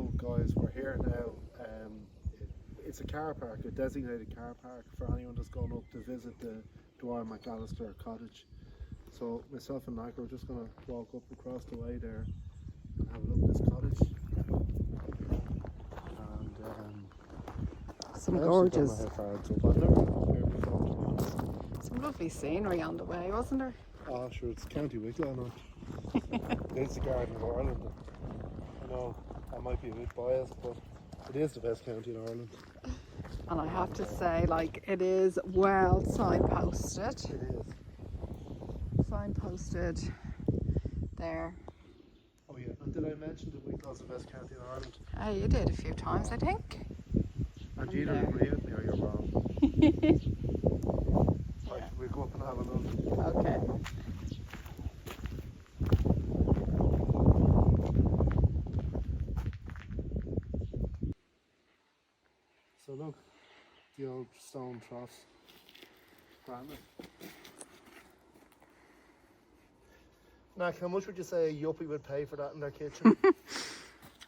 So guys, we're here now. It's a car park, a designated car park for anyone that's going up to visit the Dwyer McAllister Cottage. So myself and Mike are just going to walk up across the way there and have a look at this cottage. And some gorgeous, some lovely scenery on the way, wasn't there? Oh sure, it's County Wicklow now. It's the Garden of Ireland. I know I might be a bit biased, but it is the best county in Ireland. And I have to say, like, it is well signposted. It is. Signposted there. Oh yeah, and did I mention that Wicklow's the best county in Ireland? You did a few times, I think. And you either agree with me or you're wrong. Right, we'll go up and have a look. Okay. So look, the old stone troughs. Granite. Nak, how much would you say a yuppie would pay for that in their kitchen?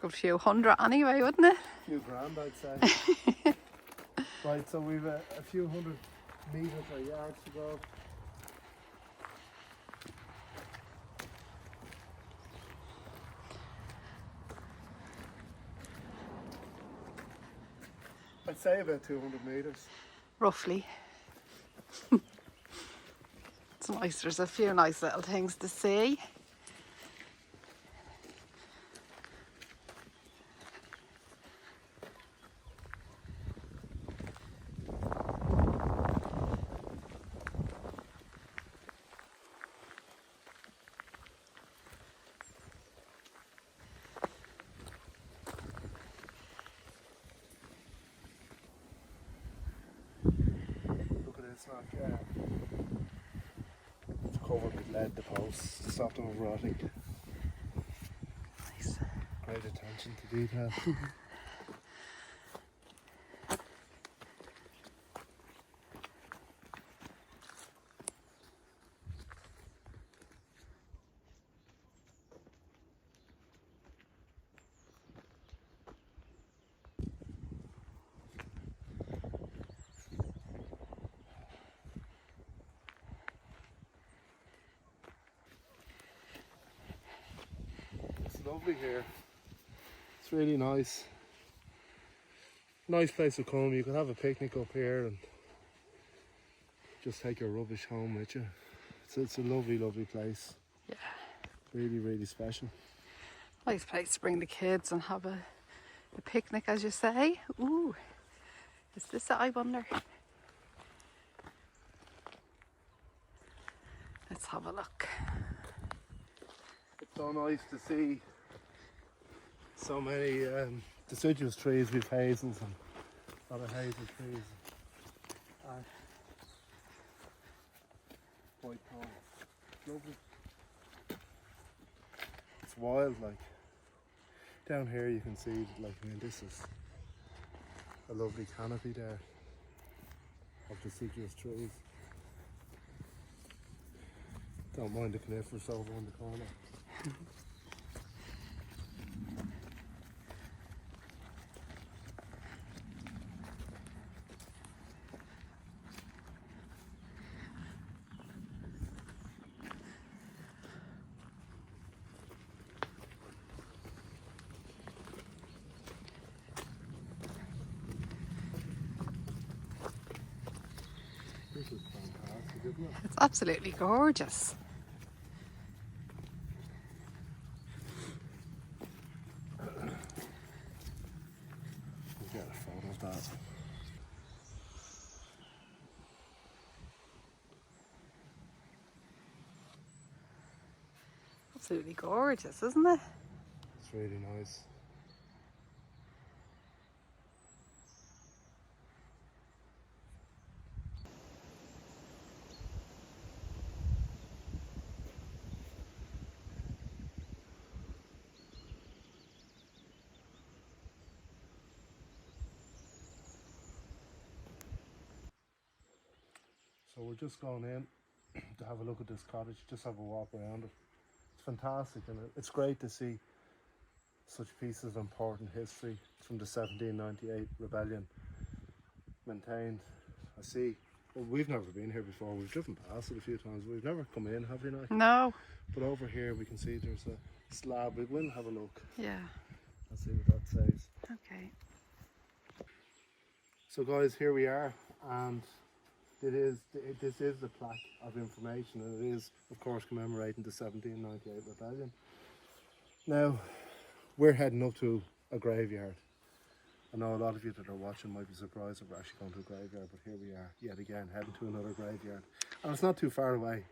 A few hundred anyway, wouldn't it? A few grand, I'd say. Right, so we've a few hundred metres or yards to go. I'd say about 200 metres. Roughly. It's nice, there's a few nice little things to see. It's not it's covered with lead, the posts, to stop them rotting. Nice. Great attention to detail. Lovely here. It's really nice. Nice place to come. You can have a picnic up here and just take your rubbish home with you. It's a lovely, lovely place. Yeah. Really, really special. Nice place to bring the kids and have a picnic, as you say. Ooh, is this it, I wonder? Let's have a look. It's so nice to see so many deciduous trees with hazels and other hazel trees. Ash, white palm. Lovely. It's wild, like. Down here you can see, like, I mean, this is a lovely canopy there of deciduous trees. Don't mind the coniferous over in the corner. This is fantastic, isn't it? It's absolutely gorgeous. We'll get a photo of that. Absolutely gorgeous, isn't it? It's really nice. So we're just going in to have a look at this cottage, just have a walk around it. It's fantastic, and it's great to see such pieces of important history from the 1798 rebellion maintained. I see. Well, we've never been here before. We've driven past it a few times. We've never come in, have we not? No. But over here we can see there's a slab. We will have a look. Yeah. Let's see what that says. Okay. So guys, here we are, and this is the plaque of information, and it is, of course, commemorating the 1798 rebellion. Now, we're heading up to a graveyard. I know a lot of you that are watching might be surprised that we're actually going to a graveyard, but here we are, yet again, heading to another graveyard. And it's not too far away,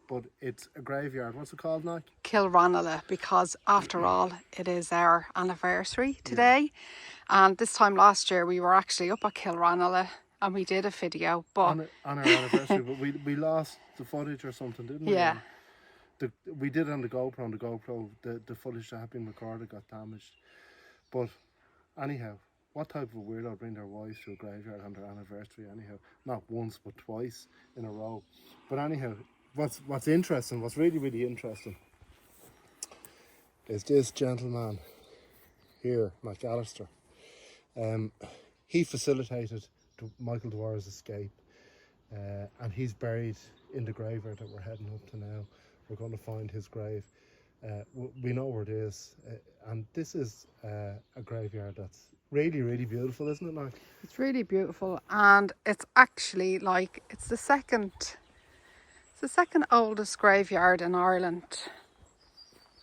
but it's a graveyard. What's it called, Nike? Kilranelagh, because after all, it is our anniversary today. Yeah. And this time last year, we were actually up at Kilranelagh and we did a video. But on our anniversary, but we lost the footage or something, didn't we? Yeah. We did it on the GoPro, the footage that had been recorded got damaged. But anyhow, what type of a weirdo would bring their wives to a graveyard on their anniversary anyhow? Not once, but twice in a row. But anyhow, what's interesting, what's really, really interesting, is this gentleman here, McAllister. He facilitated Michael Dwyer's escape, and he's buried in the graveyard that we're heading up to now. We're going to find his grave. We know where it is, and this is a graveyard that's really, really beautiful, isn't it, Mike? It's really beautiful, and it's actually like it's the second oldest graveyard in Ireland.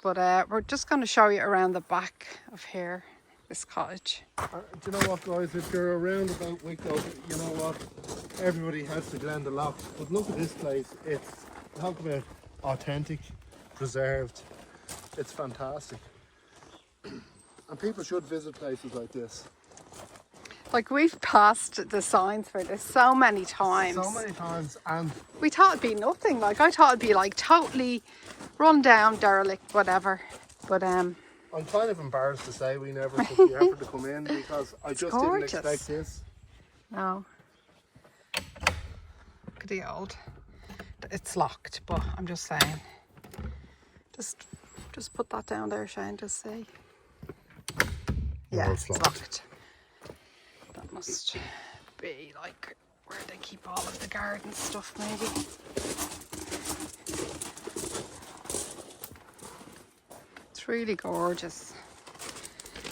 But we're just going to show you around the back of here, this cottage. Do you know what, guys? If you're around about Wicklow, you know what? Everybody has to Glendalough. But look at this place. It's, talk about authentic, preserved. It's fantastic. And people should visit places like this. Like, we've passed the signs for this so many times. So many times, and we thought it'd be nothing. Like, I thought it'd be like totally run down, derelict, whatever. But I'm kind of embarrassed to say we never took the effort to come in, because I just gorgeous. didn't expect this. No. Look at the old. It's locked, but I'm just saying. Just put that down there, Shane, just see. Yeah, it's locked. That must be like where they keep all of the garden stuff, maybe. It's really gorgeous.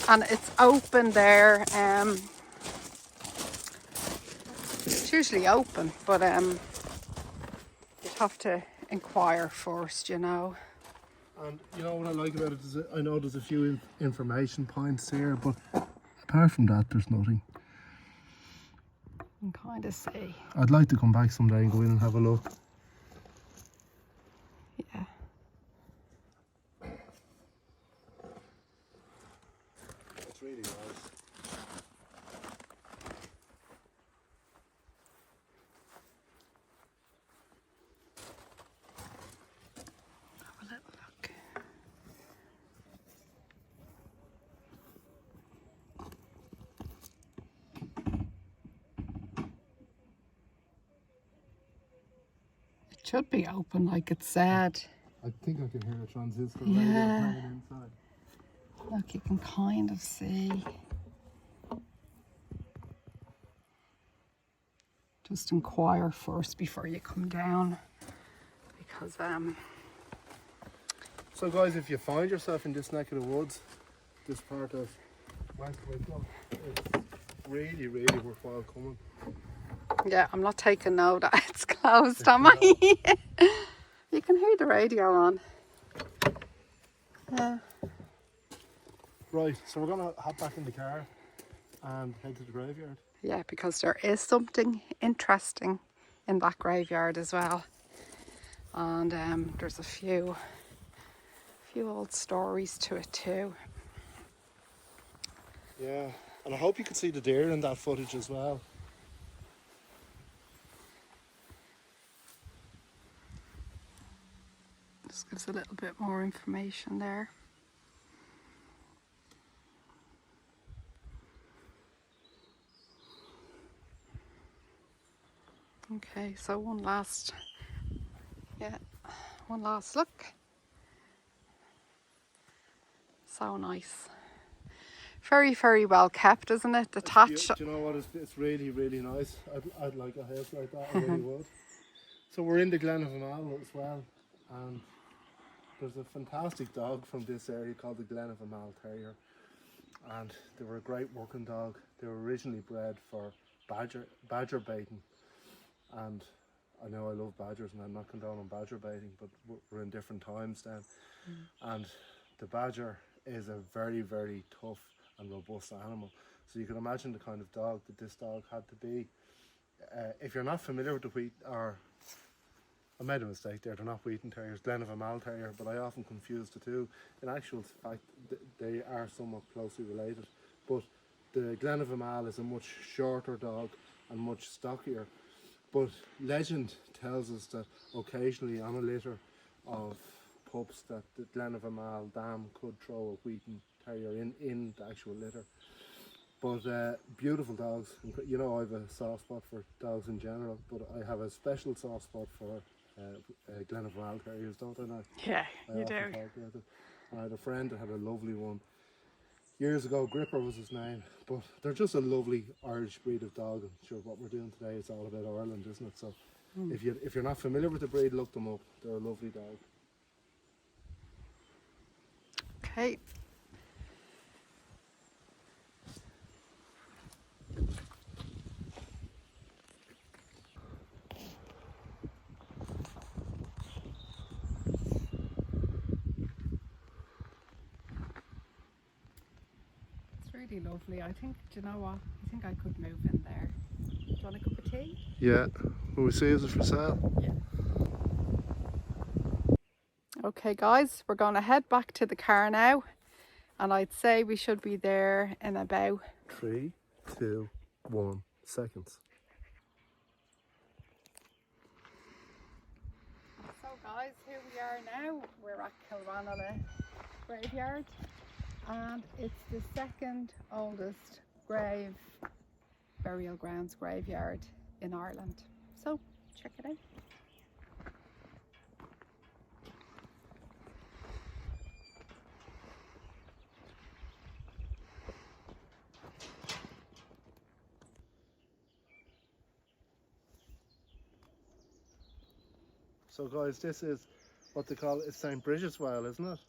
And it's open there. It's usually open, but you'd have to inquire first, you know. And you know what I like about it is I know there's a few information points here, but apart from that, there's nothing. You can kind of see. I'd like to come back someday and go in and have a look. Yeah. It's really nice. Have a little look. It should be open like it said. I think I can hear a transistor Yeah. radio playing inside. Look, you can kind of see. Just inquire first before you come down, because So guys, if you find yourself in this neck of the woods, this part of West Wicklow, it's really, really worthwhile coming. yeah, I'm not taking note that it's closed, am I? You can hear the radio on. Yeah. Right, so we're gonna hop back in the car and head to the graveyard. Yeah, because there is something interesting in that graveyard as well. And there's a few old stories to it too. Yeah, and I hope you can see the deer in that footage as well. Just gives a little bit more information there. Okay, so one last look. So nice. Very, very well kept, isn't it? Detached. Do you know what? It's really, really nice. I'd like a house like that. I really would. So we're in the Glen of Amal as well, and there's a fantastic dog from this area called the Glen of Amal Terrier, and they were a great working dog. They were originally bred for badger baiting, and I know I love badgers and I'm not condoning badger baiting, but we're in different times then. And the badger is a very, very tough and robust animal. So you can imagine the kind of dog that this dog had to be. If you're not familiar with the I made a mistake there, they're not Wheaton Terriers, Glen of Amal Terrier, but I often confuse the two. In actual fact, they are somewhat closely related. But the Glen of Amal is a much shorter dog and much stockier. But legend tells us that occasionally on a litter of pups that the Glen of Amal dam could throw a Wheaton Terrier in the actual litter. But beautiful dogs. You know, I have a soft spot for dogs in general, but I have a special soft spot for Glen of Amal Terriers, don't I now? Yeah, I you do. often talk about it. I had a friend that had a lovely one years ago. Gripper was his name, but they're just a lovely Irish breed of dog. And sure, what we're doing today is all about Ireland, isn't it? So if you're not familiar with the breed, look them up. They're a lovely dog. Okay. Really lovely. I think, do you know what? I think I could move in there. Do you want a cup of tea? Yeah. Will we see, is it for sale? Yeah. Okay guys, we're going to head back to the car now, and I'd say we should be there in about 3, 2, 1 seconds. So guys, here we are now. We're at Kilranelagh graveyard, and it's the second oldest burial grounds graveyard in Ireland. So check it out. So guys, this is what they call it, St. Bridget's Well, isn't it?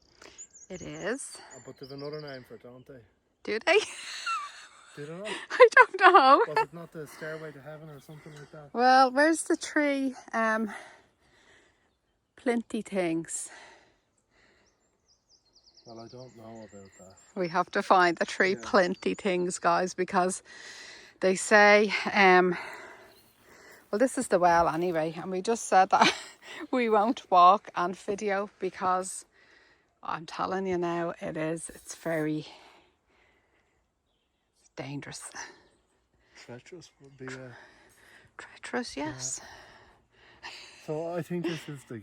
It is. But they've another name for it, don't they? Do they? Do they not? I don't know. Was it not the Stairway to Heaven or something like that? Well, where's the tree? Plenty things. Well, I don't know about that. We have to find the tree plenty things, guys, because they say, well, this is the well anyway, and we just said that we won't walk and video because I'm telling you now, it's very dangerous. Treacherous would be Treacherous, yes. Yeah. So I think this is the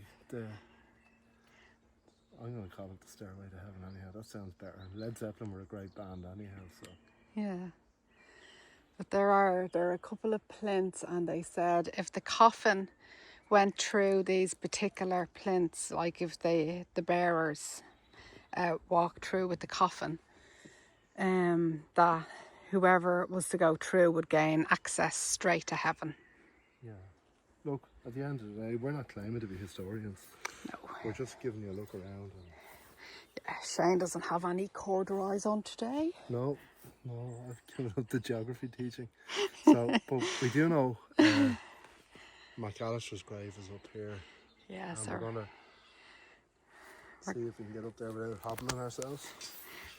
I'm going to call it the Stairway to Heaven anyhow. That sounds better. Led Zeppelin were a great band anyhow, so. Yeah. But there are a couple of plinths, and they said if the coffin went through these particular plinths, like if the bearers walked through with the coffin, that whoever was to go through would gain access straight to heaven. Yeah. Look, at the end of the day, we're not claiming to be historians. No. We're just giving you a look around. And... Yeah, Shane doesn't have any corduroys on today. No, I've given up the geography teaching. So, but we do know McAllister's grave is up here. Yes, and we're going to see if we can get up there without hobbling ourselves.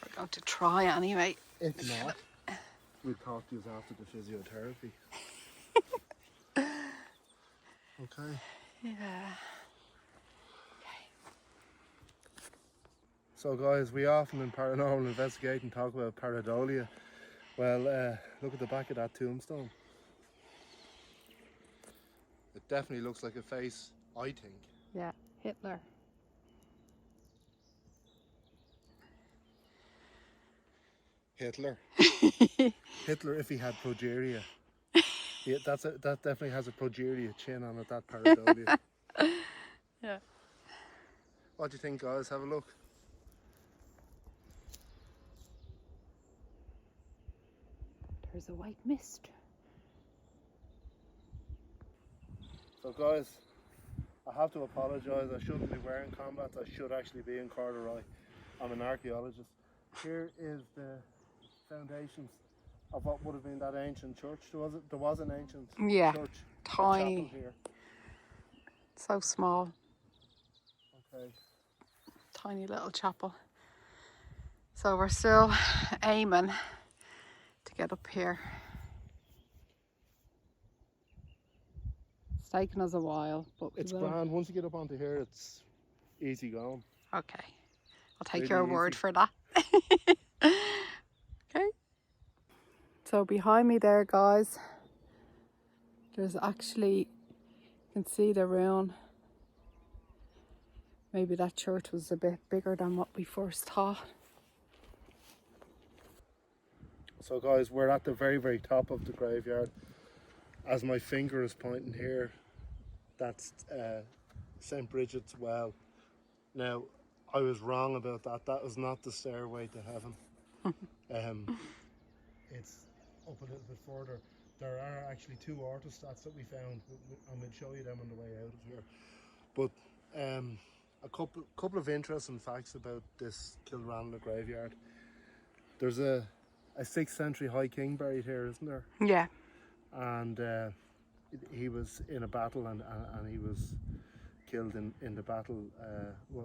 We're going to try anyway. If not, we'll talk to you after the physiotherapy. Okay. Yeah. So guys, we often in paranormal investigating talk about pareidolia. Well, look at the back of that tombstone. It definitely looks like a face, I think. Yeah, Hitler. Hitler if he had progeria. Yeah, that definitely has a progeria chin on it, that pareidolia. Yeah. What do you think, guys? Have a look. There's a white mist. So guys, I have to apologise. I shouldn't be wearing combats. I should actually be in corduroy. I'm an archaeologist. Here is the foundations of what would have been that ancient church. There was an ancient church. Tiny. Chapel here. So small. Okay. Tiny little chapel. So we're still aiming to get up here. It's taken us a while, but it's grand. Once you get up onto here, it's easy going. Okay, I'll take really your word for that. Okay. So behind me there, guys, there's actually, you can see the ruin. Maybe that church was a bit bigger than what we first thought. So guys, we're at the very, very top of the graveyard. As my finger is pointing here, that's St. Bridget's Well. Now, I was wrong about that. That was not the stairway to heaven. It's up a little bit further. There are actually two orthostats that we found, and we'll show you them on the way out of here. But a couple of interesting facts about this Kilranelagh graveyard. There's a 6th century High King buried here, isn't there? Yeah. And he was in a battle, and he was killed in the battle.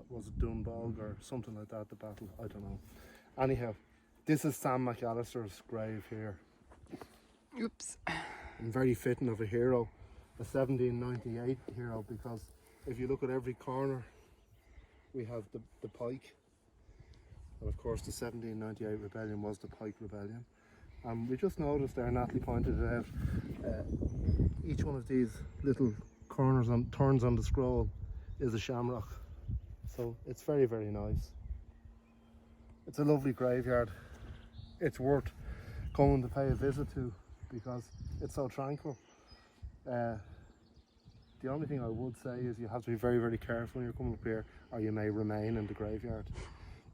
Was it Dunbolg or something like that? The battle, I don't know. Anyhow, this is Sam McAllister's grave here. Oops. And very fitting of a hero, a 1798 hero, because if you look at every corner, we have the pike. And of course the 1798 rebellion was the Pike Rebellion. And we just noticed there, Natalie pointed it out, each one of these little corners and turns on the scroll is a shamrock. So it's very, very nice. It's a lovely graveyard. It's worth going to pay a visit to because it's so tranquil. The only thing I would say is you have to be very, very careful when you're coming up here, or you may remain in the graveyard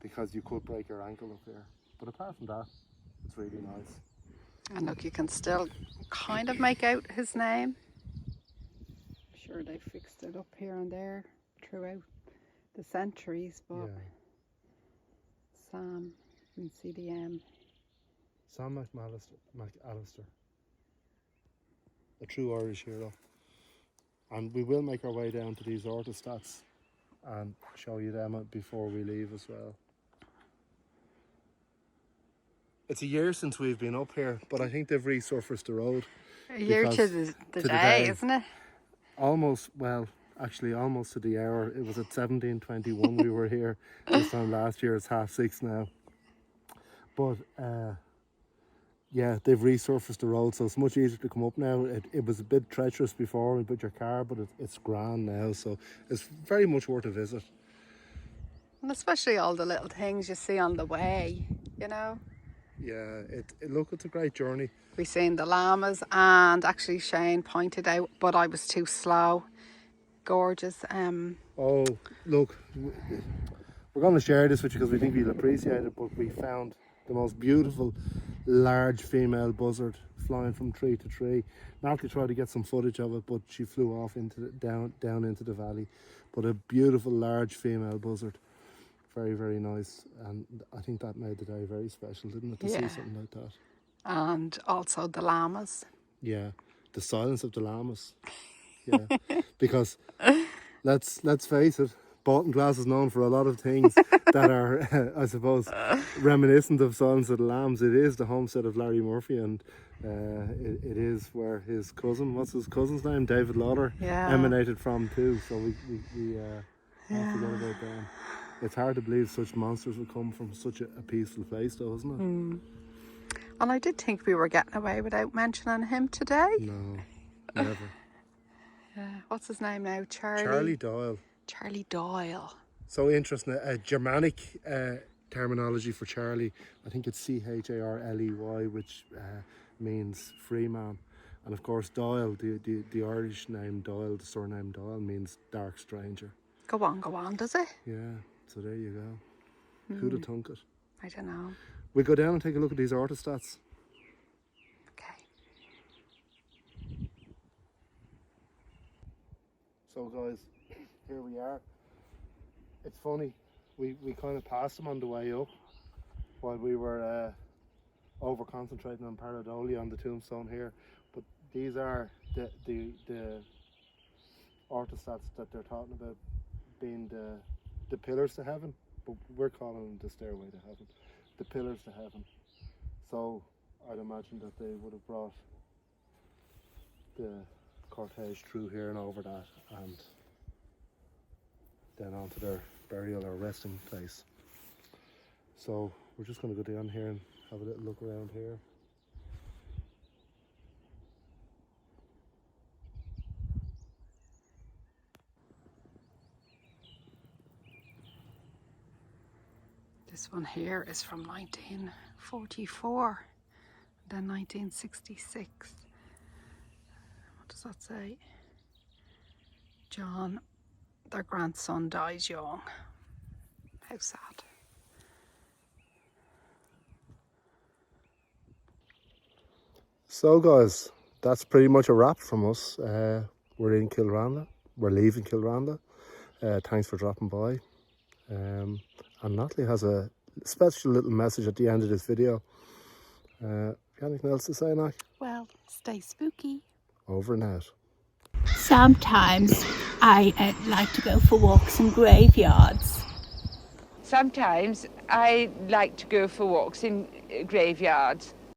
because you could break your ankle up here. But apart from that, it's really nice. And look, you can still kind of make out his name. I'm sure they fixed it up here and there throughout the centuries, but Yeah. Sam, you can see the M. Sam McAllister, a true Irish hero. And we will make our way down to these orthostats and show you them before we leave as well. It's a year since we've been up here, but I think they've resurfaced the road. A year to the day, isn't it? Almost, well, actually almost to the hour. It was at 17:21 we were here this time last year. It's 6:30 now. But yeah, they've resurfaced the road, so it's much easier to come up now. It was a bit treacherous before with your car, but it's grand now, so it's very much worth a visit. And especially all the little things you see on the way, you know. Yeah, look, it's a great journey. We seen the llamas, and actually Shane pointed out, but I was too slow. Gorgeous. Oh, look, we're going to share this with you because we think you'll appreciate it, but we found the most beautiful large female buzzard flying from tree to tree. Natalie tried to get some footage of it, but she flew off into down into the valley. But a beautiful large female buzzard. Very, very nice, and I think that made the day very special, didn't it, to see something like that? And also the llamas. Yeah, the silence of the llamas. Yeah, because let's face it, Baltinglass is known for a lot of things that are, I suppose, reminiscent of Silence of the Lambs. It is the homestead of Larry Murphy, and it is where his cousin, what's his cousin's name, David Lauder, emanated from too. So we can't forget about them. It's hard to believe such monsters would come from such a peaceful place, though, isn't it? Mm. And I did think we were getting away without mentioning him today. No, never. What's his name now? Charlie Doyle. Charlie Doyle. So interesting. Germanic terminology for Charlie. I think it's Charley, which means free man. And of course, Doyle, the Irish name Doyle, the surname Doyle, means dark stranger. Go on, does it? Yeah, so there you go. Who'd have thunk it? I don't know. We'll go down and take a look at these orthostats. So guys, here we are. It's funny, we kind of passed them on the way up while we were over concentrating on pareidolia on the tombstone here, but these are the orthostats that they're talking about being the pillars to heaven, but we're calling them the stairway to heaven, the pillars to heaven. So I'd imagine that they would have brought the cortege through here and over that, and then onto their burial or resting place. So we're just going to go down here and have a little look around here. This one here is from 1944, then 1966. What does that say? John, their grandson, dies young. How sad. So guys, that's pretty much a wrap from us. We're in Kilranelagh. We're leaving Kilranelagh. Thanks for dropping by. And Natalie has a special little message at the end of this video. Anything else to say, Nat? Well, stay spooky. Over and out. Sometimes I like to go for walks in graveyards. Sometimes I like to go for walks in graveyards.